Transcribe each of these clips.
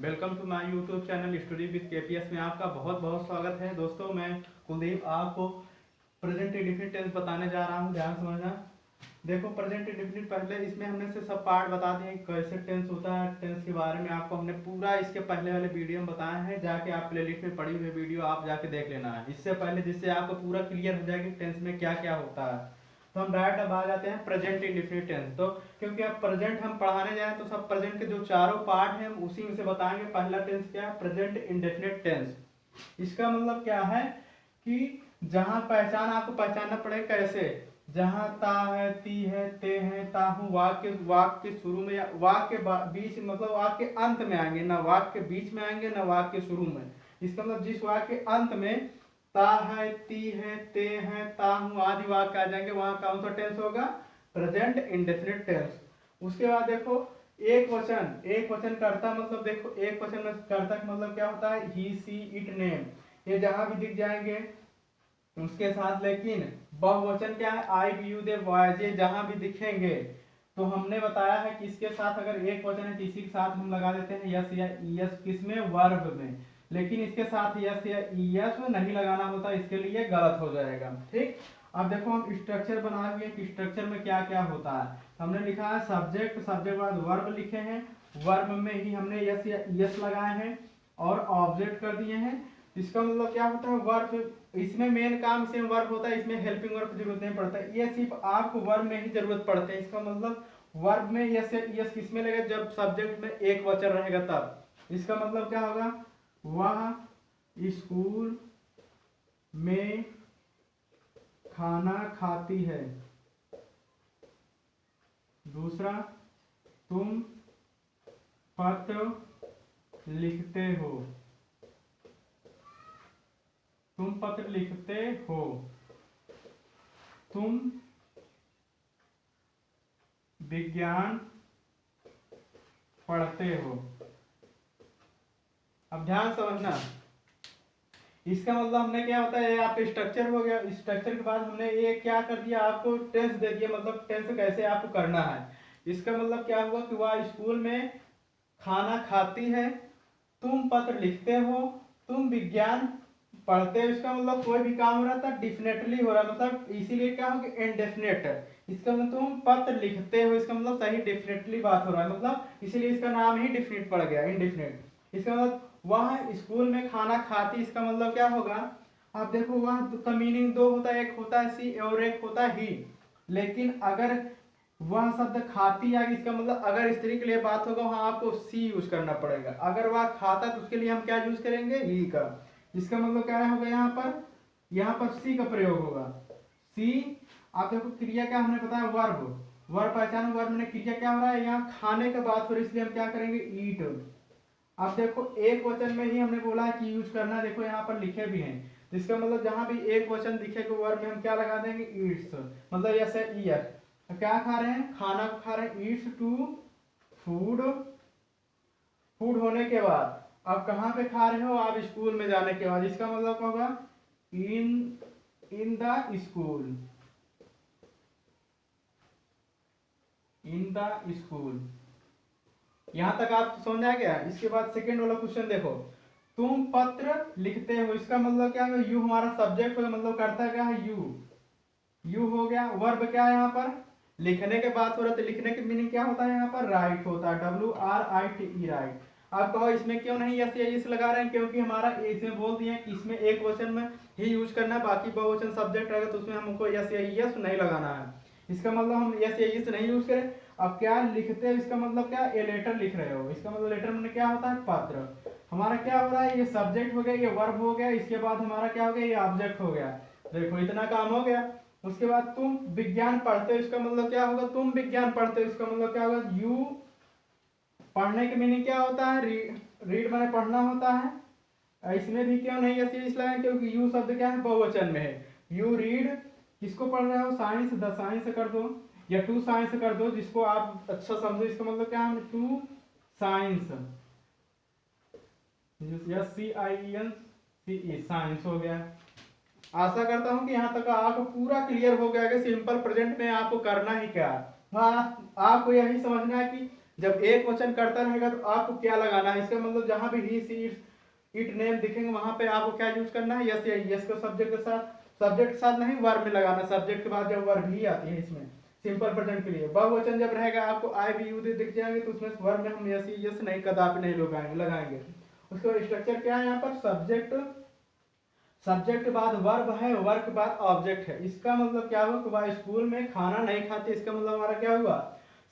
Welcome to my YouTube channel study with KPS में आपका बहुत बहुत स्वागत है। दोस्तों मैं कुलदीप आपको प्रेजेंट इंडेफिनिट टेंस बताने जा रहा हूँ। ध्यान समझना। देखो प्रेजेंट इंडेफिनिट पहले इसमें हमने से सब पार्ट बता दिए कैसे टेंस होता है। टेंस के बारे में आपको हमने पूरा इसके पहले वाले वीडियो में बताया है। जाके आप प्लेलिस्ट में पड़ी हुई वीडियो आप जाके देख लेना है इससे पहले, जिससे आपको पूरा क्लियर हो जाएगी टेंस में क्या क्या होता है। तो हम डायरेक्ट अब आ जाते हैं प्रेजेंट इंडेफिनिट टेंस। तो क्योंकि अब प्रेजेंट हम पढ़ाने जाए तो सब प्रेजेंट के जो चारों पार्ट हैं उसी में से बताएंगे। पहला टेंस क्या है? Present indefinite tense. इसका मतलब क्या है कि जहां पहचान आपको पहचानना पड़ेगा कैसे, जहां ता है, ती है, ते है, ताहू वाक्य के शुरू में या वाक्य के बीच, मतलब वाक्य के अंत में आएंगे, ना वाक्य के बीच में आएंगे ना वाक्य के शुरू में। इसका मतलब जिस वाक्य के अंत में ता है, ती है, ते है, ताहू आदि वाक्य आ जाएंगे वहां कौन सा टेंस होगा? Present indefinite tense. उसके बाद देखो एक वचन कर्ता, मतलब देखो एक वचन में कर्ता का मतलब क्या होता है? ही, सी, इट, नेम, ये जहां भी दिख जाएंगे उसके साथ। लेकिन बहुवचन क्या है? आई, यू, दे, बॉयज, ये जहां भी दिखेंगे तो हमने बताया है कि इसके साथ अगर एक वचन है तो इसी के साथ हम लगा देते हैं यस या ईएस, किसमें? वर्ब में। लेकिन इसके साथ यस या ईएस नहीं लगाना होता, इसके लिए गलत हो जाएगा। ठीक। अब देखो हम स्ट्रक्चर बना लिए कि स्ट्रक्चर में क्या क्या होता है। हमने लिखा है सब्जेक्ट, सब्जेक्ट के बाद वर्ब लिखे हैं, वर्ब में ही हमने यस या ईएस लगाए हैं और ऑब्जेक्ट कर दिए हैं। इसका मतलब क्या होता है? वर्ब, इसमें मेन काम सेम वर्ब होता है, इसमें हेल्पिंग वर्ब की जरूरत नहीं पड़ता है। ये सिर्फ आपको वर्ब में ही जरूरत पड़ती है। इसका मतलब वर्ब में यस यस किसमें लगेगा? जब सब्जेक्ट में एक वचन रहेगा तब। इसका मतलब क्या होगा? वह स्कूल में खाना खाती है। दूसरा, तुम पत्र लिखते हो। तुम पत्र लिखते हो। तुम विज्ञान पढ़ते हो। अब ध्यान समझना, इसका मतलब हमने क्या होता है, आप स्ट्रक्चर हो गया। स्ट्रक्चर के बाद हमने ये क्या कर दिया, आपको टेंस दे दिया, मतलब टेंस कैसे आपको करना है। इसका मतलब क्या हुआ कि वह स्कूल में खाना खाती है, तुम पत्र लिखते हो, तुम विज्ञान पढ़ते हो। इसका मतलब कोई भी काम हो रहा था डिफिनेटली हो रहा है, मतलब इसीलिए क्या हो कि इनडेफिनेट। इसका मतलब तुम पत्र लिखते हो, इसका मतलब सही डेफिनेटली बात हो रहा है, मतलब इसीलिए इसका नाम ही डिफिनेट पड़ गया, इनडेफिनेट। इसका मतलब वह स्कूल में खाना खाती, इसका मतलब क्या होगा? आप देखो वह का मीनिंग दो होता है, एक होता है सी और एक होता है ही। लेकिन अगर वह शब्द खाती आगे, इसका मतलब अगर स्त्री के लिए बात होगा वहां आपको सी यूज करना पड़ेगा। अगर वह खाता तो उसके लिए हम क्या यूज करेंगे? ही का। इसका मतलब क्या होगा? यहाँ पर सी का प्रयोग होगा। सी। आप देखो क्रिया क्या हमने बताया? वर्ब। वर्ब पहचान, वर्ब में क्रिया क्या हो रहा है? यहाँ खाने का बात हो रही है, इसलिए हम क्या करेंगे? ईट। अब देखो एक वचन में ही हमने बोला है कि यूज करना, देखो यहाँ पर लिखे भी हैं। इसका मतलब जहां भी एक वचन दिखेगा वर्ब में हम क्या लगा देंगे? ईट्स, मतलब ऐसे ईयर। तो क्या खा रहे हैं? खाना खा रहे हैं। Yeats to food. फूड होने के बाद अब कहाँ पे खा रहे हो? आप स्कूल में जाने के बाद। इसका मतलब क्या होगा? In in the school. In the school. यहां तक आप समझ आ गया। इसके बाद सेकेंड वाला क्वेश्चन देखो, तुम पत्र लिखते हो। इसका मतलब क्या है? यू हमारा सब्जेक्ट होगा, मतलब करता क्या है? यू। यू हो गया। वर्ब क्या है? यहाँ पर लिखने के बात हो रहा है, तो लिखने के मीनिंग क्या होता है? यहाँ पर राइट होता है, WRITE, राइट। आप कहो इसमें क्यों नहीं यस या यस लगा रहे हैं? क्योंकि हमारा इसमें बोल दिए कि इसमें एक वचन में ही यूज करना है, बाकी बहुवचन सब्जेक्ट रहेगा तो उसमें हमको यस या यस नहीं लगाना है। इसका मतलब हम यस या यस नहीं यूज करें। अब क्या लिखते हैं? इसका मतलब क्या? ए लेटर लिख रहे हो। इसका मतलब लेटर में क्या होता है? पत्र। हमारा क्या हो रहा है? ये सब्जेक्ट हो गया, ये वर्ब हो गया, इसके बाद हमारा क्या हो गया? ये ऑब्जेक्ट हो गया। देखो इतना काम हो गया। उसके बाद तुम विज्ञान पढ़ते हो, इसका मतलब क्या होगा? तुम विज्ञान पढ़ते हो, इसका मतलब क्या होगा? यू। पढ़ने के मीनिंग क्या होता है? रीड माने पढ़ना होता है। इसमें भी क्यों नहीं ऐसे लगाए? क्योंकि यू शब्द क्या है? बहुवचन में है। यू रीड, किसको पढ़ रहे हो? साइंस, द साइंस कर दो या टू साइंस कर दो, जिसको आप अच्छा समझो। इसका मतलब क्या है? टू साइंस, SCIENCE, साइंस हो गया। आशा करता हूं कि यहाँ तक आपको पूरा क्लियर हो गया कि सिंपल प्रेजेंट में आपको करना ही क्या है। आपको यही समझना है कि जब एक वचन करता रहेगा तो आपको क्या लगाना है, इसका मतलब जहां भी ही सी इट नेम दिखेंगे वहां पे आपको क्या यूज करना है, यस या यस को सब्जेक्ट के साथ, सब्जेक्ट के साथ नहीं वर्ब में लगाना, सब्जेक्ट के बाद जब वर्ब ही आती है इसमें सिंपल प्रेजेंट के लिए। बहुवचन जब रहेगा आपको आई भी यू दिख जाएंगे तो उसमें वर्ब में हम यस यस नहीं कदापि नहीं लगाएंगे। उसके बाद स्ट्रक्चर क्या है यहाँ पर, सब्जेक्ट, सब्जेक्ट के बाद वर्ब है, वर्ब के बाद ऑब्जेक्ट है। इसका मतलब क्या हुआ कि वह स्कूल में खाना नहीं खाती, इसका मतलब हमारा क्या हुआ,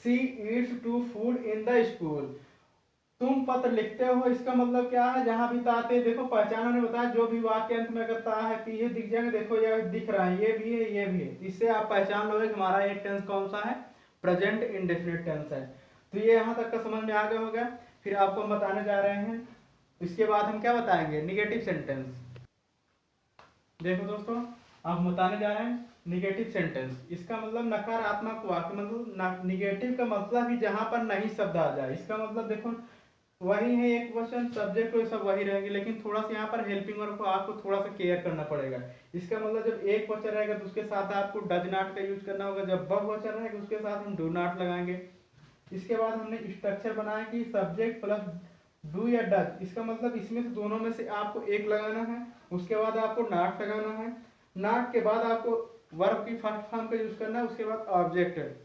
she eats to food in the school. तुम पत्र लिखते हो, इसका मतलब क्या है, जहां भी ताते देखो पहचाना ने बताया, जो भी वाक्य अंत में अगर ता है तो ये दिख जाएंगे, देखो ये दिख रहा है, ये भी है ये भी है, इससे आप पहचान लोगे कि हमारा ये टेंस कौन सा है, प्रेजेंट इंडेफिनिट टेंस है। तो ये यहाँ तक का समझ में आ गया होगा। फिर आपको हम बताने जा रहे हैं, इसके बाद हम क्या बताएंगे, निगेटिव सेंटेंस। देखो दोस्तों, अब बताने जा रहे हैं निगेटिव सेंटेंस। इसका मतलब नकारात्मक वाक्य, मतलब निगेटिव का मतलब ही जहां पर नहीं शब्द आ जाए। इसका मतलब देखो वही है, एक क्वेश्चन सब्जेक्ट तो सब वही रहेंगे, लेकिन थोड़ा सा यहाँ पर हेल्पिंग वर्ब को आपको थोड़ा सा केयर करना पड़ेगा। इसका मतलब जब एक क्वेश्चन रहेगा तो उसके साथ आपको डज नॉट का यूज करना होगा, जब बहुवचन रहेगा उसके साथ हम डू नॉट लगाएंगे। इसके बाद हमने स्ट्रक्चर बनाया कि सब्जेक्ट प्लस डू या डज, इसका मतलब इसमें से दोनों में से आपको एक लगाना है, उसके बाद आपको नॉट लगाना है, नॉट के बाद आपको वर्ब की फर्स्ट फॉर्म का यूज करना है, उसके बाद ऑब्जेक्ट है,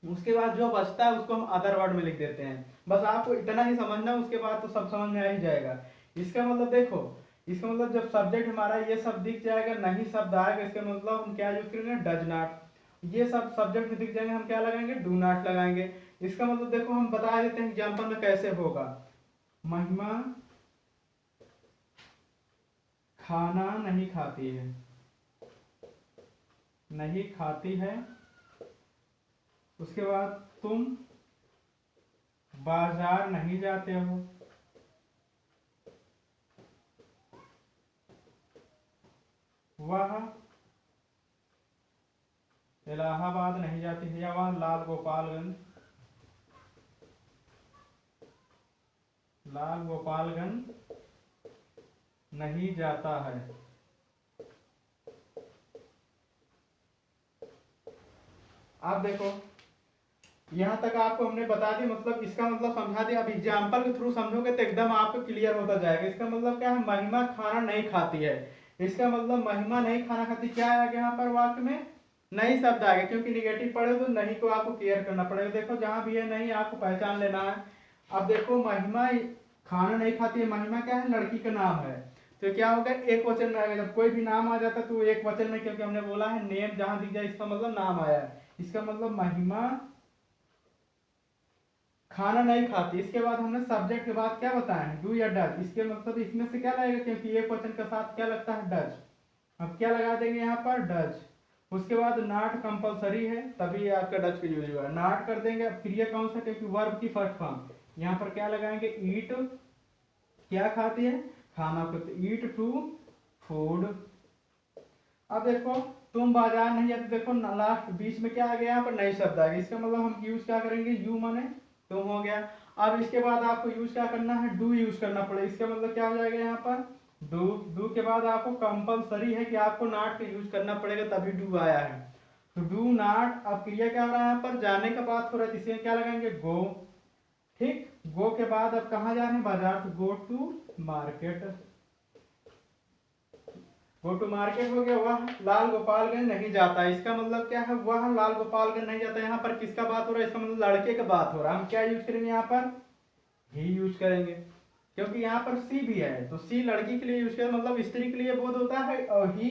उसके बाद जो बचता है उसको हम अदर वर्ड में लिख देते हैं। बस आपको इतना ही समझना, उसके बाद तो सब समझ में आ ही जाएगा। इसका मतलब देखो, इसका मतलब जब सब्जेक्ट हमारा ये सब दिख जाएगा, नहीं शब्द आएगा, इसका मतलब हम क्या यूज करेंगे, डज नॉट। ये सब सब्जेक्ट में दिख जाएंगे, हम क्या लगाएंगे, डू नॉट लगाएंगे। इसका मतलब देखो हम बता देते हैं एग्जाम्पल में कैसे होगा। महिमा खाना नहीं खाती है, नहीं खाती है। उसके बाद तुम बाजार नहीं जाते हो, वह इलाहाबाद नहीं जाती है, या वह लाल गोपालगंज नहीं जाता है। आप देखो यहां तक आपको हमने बता दी, मतलब इसका मतलब समझा दिया। अब एग्जाम्पल के थ्रू समझोगे तो एकदम आपको क्लियर होता जाएगा। इसका मतलब क्या है, महिमा खाना नहीं खाती है। इसका मतलब महिमा नहीं खाना खाती, क्या आएगा यहाँ पर वाक्य में, नहीं शब्द आएगा, क्योंकि निगेटिव पढ़े तो नहीं को आपको क्लियर करना पड़ेगा। देखो जहां भी है नहीं आपको पहचान लेना है। अब देखो महिमा खाना नहीं खाती है, महिमा क्या है, लड़की का नाम है, तो क्या होगा, एक वचन में आएगा। जब कोई भी नाम आ जाता है तो एक वचन में, क्योंकि हमने बोला है नेम जहां दिख जाए इसका मतलब नाम आया है। इसका मतलब महिमा खाना नहीं खाती। इसके बाद हमने सब्जेक्ट के बाद क्या बताया है, डू या डज। इसके मतलब इसमें से क्या लगेगा, क्योंकि एक वचन के साथ क्या लगता है, डज। अब क्या लगा देंगे यहाँ पर, डज। उसके बाद नॉट कंपलसरी है, तभी आपका डज का यूज होगा, नॉट कर देंगे। अब क्रिया कौन सा, क्योंकि वर्ब की फर्स्ट फॉर्म, यहाँ पर क्या लगाएंगे, ईट, क्या खाती है, खाना को, तो ईट टू फूड। अब देखो तुम बाजार नहीं जाते, देखो लास्ट बीच में क्या आ गया, यहाँ पर नई शब्द आ गया। इसका मतलब हम यूज क्या करेंगे, यू माने तुम हो गया। अब इसके बाद आपको यूज क्या करना है, डू यूज करना पड़ेगा। इसका मतलब क्या हो जाएगा यहाँ पर, डू। डू के बाद आपको कंपलसरी है कि आपको नॉट का यूज करना पड़ेगा, तभी डू आया है, तो डू नॉट। अब क्रिया क्या हो रहा है यहाँ पर, जाने का बात हो रहा है, इसे क्या लगाएंगे, गो। ठीक, गो के बाद अब कहाँ जा रहे हैं, बाजार, तो go to market. Go to market हो गया। वह लाल गोपालगंज नहीं जाता, इसका मतलब क्या है, वह लाल गोपालगंज नहीं जाता। यहाँ पर किसका बात हो रहा है, इसका मतलब लड़के का बात हो रहा है। हम क्या यूज करेंगे यहाँ पर, ही यूज करेंगे, क्योंकि यहाँ पर सी भी है, तो सी लड़की के लिए यूज करें, मतलब स्त्री के लिए बोध होता है, और ही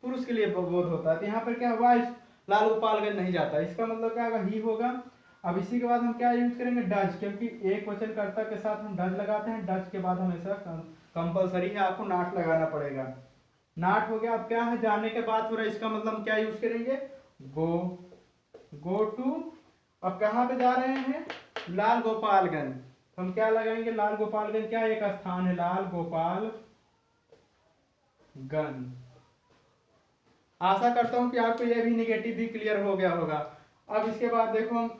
पुरुष के लिए बोध होता है। तो यहाँ पर क्या हुआ, लाल गोपालगंज नहीं जाता, इसका मतलब क्या होगा, ही होगा। अब इसी के बाद हम क्या यूज करेंगे, डज, क्योंकि एक वचन कर्ता के साथ हम डज लगाते हैं। डज के बाद हमेशा कंपलसरी है, आपको नॉट लगाना पड़ेगा। नॉट हो गया। अब क्या है, जाने के बाद हो रहा है, इसका मतलब हम क्या यूज करेंगे, गो, गो टू। अब कहाँ पे जा रहे हैं, लाल गोपालगंज, हम क्या लगाएंगे, लाल गोपालगंज क्या एक स्थान है, लाल गोपालगंज। आशा करता हूं कि आपको यह भी निगेटिव भी क्लियर हो गया होगा। अब इसके बाद देखो हम,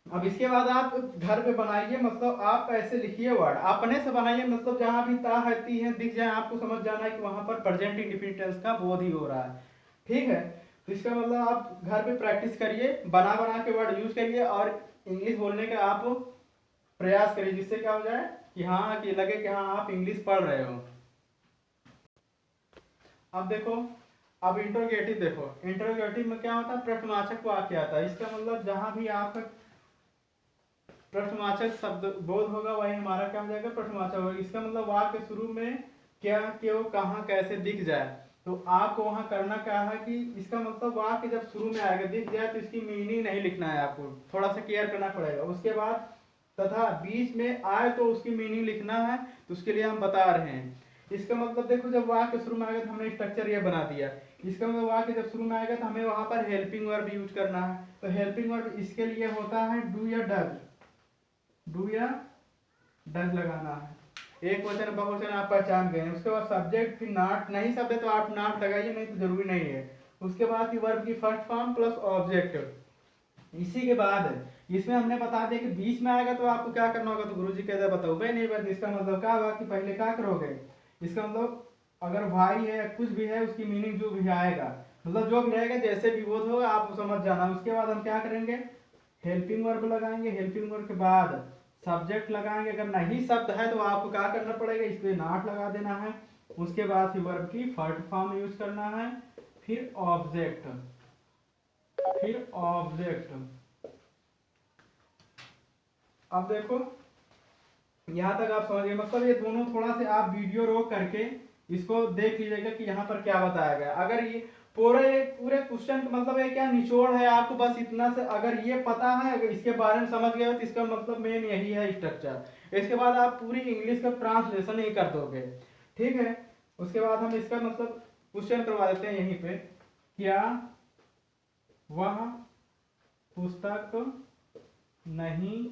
अब इसके बाद आप घर पे बनाइए, मतलब आप ऐसे लिखिए वर्ड अपने से बनाइए, मतलब जहां भी ता है ती है दिख जाए, आपको समझ जाना है कि वहां पर प्रेजेंट इंडेफिनिट टेंस का बोध ही हो रहा है। ठीक है, तो इसका मतलब आप घर पे प्रैक्टिस करिए, बना बना के वर्ड यूज करिए, और इंग्लिश बोलने का आप प्रयास करिए, जिससे क्या हो जाए कि हाँ, कि लगे कि हाँ आप इंग्लिश पढ़ रहे हो। अब देखो, अब इंट्रोगेटिव देखो, इंट्रोगेटिव में क्या होता है, प्रश्नवाचक वाक्य आता है। इसका मतलब जहां भी आपका प्रश्नवाचक शब्द बोध होगा वही हमारा क्या हो जाएगा, प्रश्नवाचक होगा। इसका मतलब वाक्य शुरू में क्या, क्यों, कहाँ, कैसे दिख जाए, तो आपको वहां करना क्या है कि इसका मतलब वाक्य जब शुरू में आएगा दिख जाए तो इसकी मीनिंग नहीं लिखना है, आपको थोड़ा सा केयर करना पड़ेगा। उसके बाद तथा बीच में आए तो उसकी मीनिंग लिखना है, तो उसके लिए हम बता रहे हैं। इसका मतलब देखो, जब वाक्य शुरू में आएगा तो हमने स्ट्रक्चर ये बना दिया। इसका मतलब वाक्य जब शुरू में आएगा तो हमें वहां पर हेल्पिंग वर्ब यूज करना है। तो हेल्पिंग वर्ब इसके लिए होता है डू या डज, डू या डज लगाना है। एक वचन बहुवचन आप पहचान गए। उसके बाद सब्जेक्ट की नॉट, नहीं शब्द है तो आप नॉट लगाइए, नहीं तो जरूरी नहीं है। उसके बाद की वर्ब की फर्स्ट फॉर्म प्लस ऑब्जेक्ट। इसी के बाद इसमें हमने बता दिया कि बीच में आएगा तो आपको क्या करना होगा, तो गुरुजी कहते बताओ भाई नहीं भाई, इसका मतलब क्या होगा कि पहले क्या करोगे, इसका मतलब अगर भाई है कुछ भी है उसकी मीनिंग जो भी आएगा, मतलब जो भी रहेगा जैसे भी बोध होगा आप समझ जाना। उसके बाद हम क्या करेंगे, हेल्पिंग वर्ब लगाएंगे। हेल्पिंग वर्ब के बाद सब्जेक्ट लगाएंगे। अगर नहीं शब्द है तो आपको क्या करना पड़ेगा, इस पे नॉट लगा देना है। उसके बाद फिर वर्ब की फर्स्ट फॉर्म यूज करना है, फिर ऑब्जेक्ट, फिर ऑब्जेक्ट। अब देखो यहां तक आप समझ गए, मतलब ये दोनों थोड़ा से आप वीडियो रोक करके इसको देख लीजिएगा कि यहाँ पर क्या बताया गया। अगर ये पूरे क्वेश्चन का मतलब है क्या निचोड़ है, आपको बस इतना से अगर ये पता है, अगर इसके बारे में समझ गए तो इसका मतलब मेन यही है स्ट्रक्चर। इसके बाद आप पूरी इंग्लिश का ट्रांसलेशन ही कर दोगे, ठीक है। उसके बाद हम इसका मतलब क्वेश्चन करवा देते हैं यहीं पे, क्या वह पुस्तक नहीं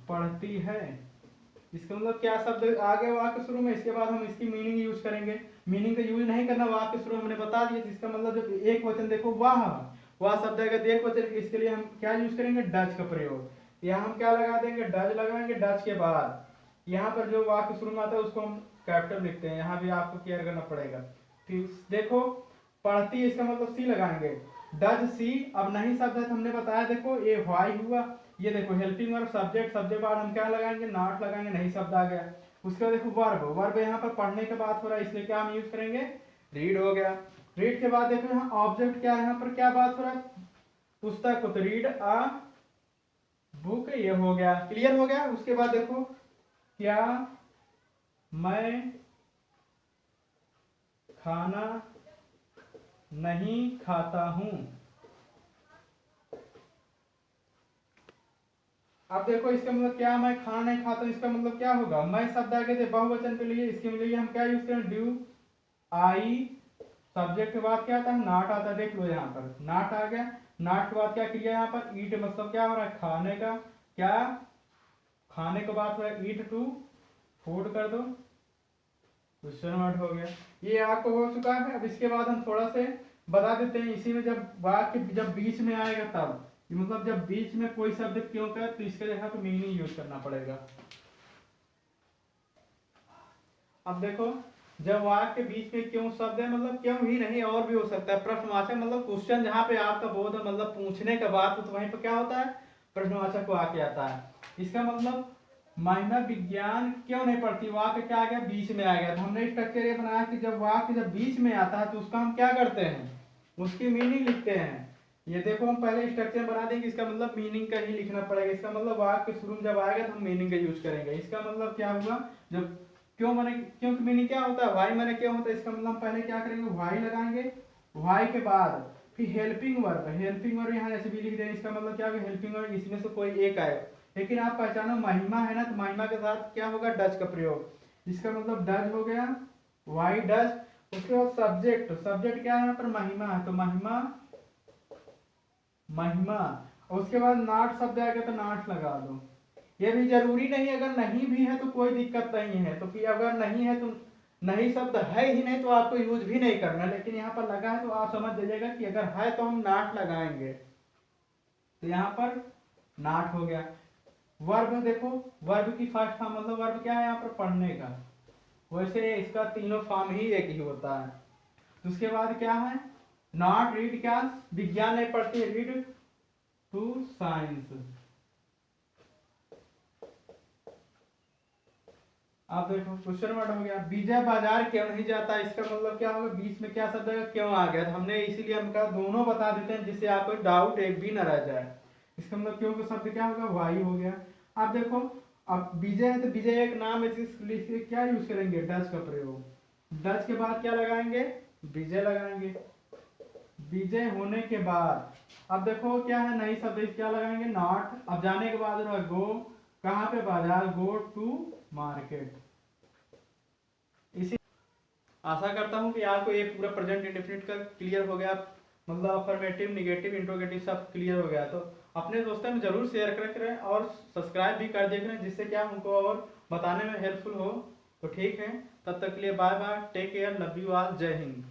पढ़ती है। इसका मतलब क्या शब्द आगे वाक्य शुरू में, इसके बाद हम इसकी मीनिंग यूज करेंगे। मीनिंग का यूज नहीं करना वाक्य शुरू हमने बता दिया। इसका मतलब जब एक वचन देखो वाह शब्द आएगा एक वचन, इसके लिए हम क्या यूज करेंगे, डज का प्रयोग। यहाँ हम क्या लगा देंगे, डज लगाएंगे। डज के बाद यहाँ पर जो वाक्य शुरू में आता है उसको हम कैपिटल लिखते हैं, यहाँ भी आपको केयर करना पड़ेगा। ठीक, देखो पढ़ती, इसका मतलब सी लगाएंगे, डज सी। अब नहीं शब्द है तो हमने बताया, देखो ये व्हाई हुआ। ये देखो हेल्पिंग वर्ब सब्जेक्ट, सब्जेक्ट बाद हम क्या लगाएंगे, नॉट लगाएंगे, नहीं शब्द आ गया। उसके बाद देखो वर्ब, वर्ब यहाँ पर पढ़ने के बाद हो रहा है इसलिए क्या हम यूज करेंगे, रीड हो गया। रीड के बाद देखो यहाँ ऑब्जेक्ट क्या है, यहाँ पर क्या बात हो रहा है, पुस्तक को, तो रीड अ बुक, ये हो गया, क्लियर हो गया। उसके बाद देखो क्या मैं खाना नहीं खाता हूं। अब देखो इसका मतलब क्या, मैं खाना नहीं खाता हूं, इसका मतलब क्या होगा, मैं शब्द आगे थे बहुवचन के लिए, इसके लिए हम क्या यूज करें, ड्यू आई। सब्जेक्ट के बाद क्या आता है, नॉट आता है। देख लो यहाँ पर नॉट आ गया। नॉट के बाद क्या किया यहाँ पर, ईट, मतलब क्या हो रहा है, खाने का, क्या खाने के बाद हो रहा है, ईट टू फूड कर दो, क्वेश्चन मार्क हो गया। ये आपको हो चुका है। अब इसके बाद हम थोड़ा से बता देते हैं, इसी में जब वाक्य जब बीच में आएगा तब, मतलब जब बीच में कोई शब्द क्यों का, तो इसके जगह पे मीनिंग यूज करना पड़ेगा। अब देखो जब वाक्य के बीच में क्यों शब्द है, मतलब क्यों ही नहीं और भी हो सकता है, प्रश्नवाचक, मतलब क्वेश्चन जहाँ पे आपका बोध है, मतलब पूछने का बात हो, तो वहीं पर क्या होता है, प्रश्नवाचक वाक्य आता है। इसका मतलब महिमा विज्ञान क्यों नहीं पढ़ती, वाक्य क्या आ गया, बीच में आ गया। तो हमने स्ट्रक्चर ये बनाया कि जब वाक्य जब बीच में आता है तो उसका हम क्या करते हैं, उसकी मीनिंग लिखते हैं। ये देखो हम पहले स्ट्रक्चर बना देंगे, इसका मतलब मीनिंग का ही लिखना पड़ेगा। इसका मतलब वाक्य शुरू में जब आएगा तो हम मीनिंग का यूज करेंगे। इसका मतलब क्या हुआ, जब क्यों माने, क्यों की मीनिंग क्या होता है, वाई माने क्यों होता है, इसका मतलब हम पहले क्या करेंगे, वाई लगाएंगे। वाई के बाद फिर हेल्पिंग वर्ब, हेल्पिंग वर्ब यहाँ ऐसे भी लिख देंगे। इसका मतलब क्या होगा, हेल्पिंग वर्ब इसमें से कोई एक आएगा। लेकिन आप पहचानो महिमा है ना, तो महिमा के साथ क्या होगा, डज का प्रयोग। इसका मतलब डज हो गया, वाई डज। उसके बाद सब्जेक्ट, सब्जेक्ट क्या है यहाँ पर, महिमा है, तो महिमा, महिमा। और उसके बाद नॉट शब्द आएगा तो नॉट लगा दो। ये भी जरूरी नहीं, अगर नहीं भी है तो कोई दिक्कत नहीं है। तो कि अगर नहीं है तो नहीं शब्द है ही नहीं तो आपको यूज भी नहीं करना, लेकिन यहाँ पर लगा है तो आप समझ जाइएगा कि अगर है तो हम नॉट लगाएंगे। तो यहाँ पर नॉट हो गया। वर्ब देखो, वर्ब की फर्स्ट फॉर्म, मतलब वर्ब क्या है यहाँ पर, पढ़ने का। वैसे इसका तीनों फॉर्म ही एक ही होता है। तो उसके बाद क्या है, नॉट रीड, क्या विज्ञान नहीं पढ़ती है, रीड टू साइंस। आप देखो क्वेश्चन वर्ड हो गया, विजय बाजार क्यों नहीं जाता, इसका मतलब क्या होगा, बीच में क्या शब्द है, क्यों आ गया, तो हमने इसीलिए हम कहा दोनों बता देते हैं जिससे आपको डाउट एक भी न रह जाए। इसका मतलब क्यों का शब्द क्या होगा, वाई हो गया। आप देखो, अब विजय है तो विजय एक नाम है, इसलिए क्या यूज करेंगे, डच का प्रयोग। डच के बाद क्या लगाएंगे, विजय लगाएंगे। विजय होने के बाद अब देखो क्या है, नई शब्द क्या लगाएंगे, नॉट। अब जाने के बाद गो, कहाँ पे, बाजार, गो टू मार्केट। इसी आशा करता हूँ कि आपको ये पूरा प्रेजेंट इंडेफिनिट का क्लियर हो गया, मतलब अफर्मेटिव, निगेटिव, इंट्रोगेटिव सब क्लियर हो गया। तो अपने दोस्तों में जरूर शेयर करें और सब्सक्राइब भी कर देख रहे हैं, जिससे क्या उनको और बताने में हेल्पफुल हो। तो ठीक है, तब तक के लिए bye bye, take care, love you all, जय हिंद।